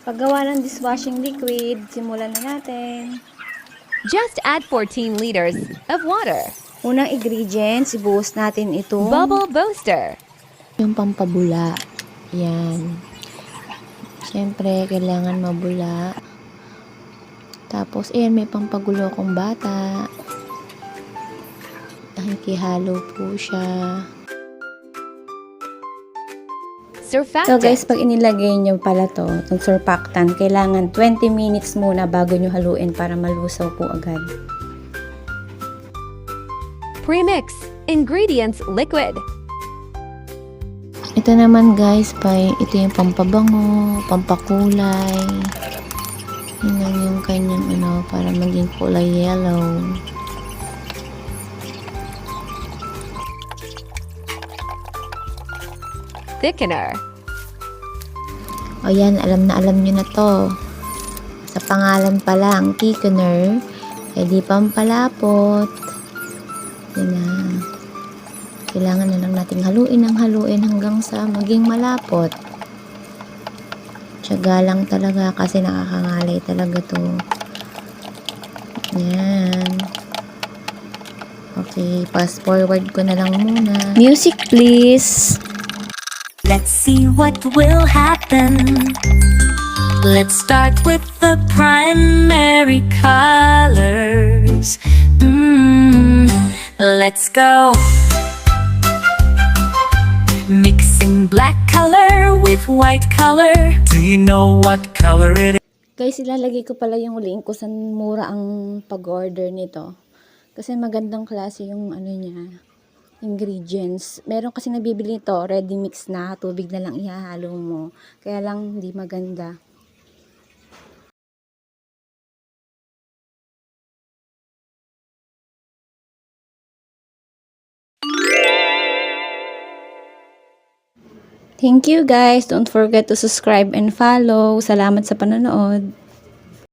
Paggawa ng dishwashing liquid, simulan na natin. Just add 14 liters of water. Unang ingredients, ibuhos natin itong Bubble booster. Yung pampabula. Yan. Siyempre, kailangan mabula. Tapos, ayan, may pampagulo akong bata. Nakikihalo po siya. Surfactant. So guys, pag inilagay nyo pala itong surfactant, kailangan 20 minutes muna bago nyo haluin para malusaw po agad. Premix. Ingredients liquid. Ito naman guys, ito yung pampabango, pampakulay. Yun yung kanyang para maging kulay yellow. Thickener. O yan, alam nyo na to. Sa pangalan pa lang, thickener, di pampalapot. Yan na. Kailangan na lang nating haluin hanggang sa maging malapot. Tiyaga lang talaga kasi nakakangalay talaga to. Yan. Okay, fast forward ko na lang muna. Music please! Let's see what will happen. Let's start with the primary colors. Let's go. Mixing black color with white color. Do you know what color it is? Guys, ilalagay ko pala yung link kung saan mura ang pag-order nito. Kasi magandang klase yung niya, ingredients. Meron kasi nabibili ito, ready mix na, tubig na lang ihahalo mo. Kaya lang hindi maganda. Thank you guys. Don't forget to subscribe and follow. Salamat sa panonood.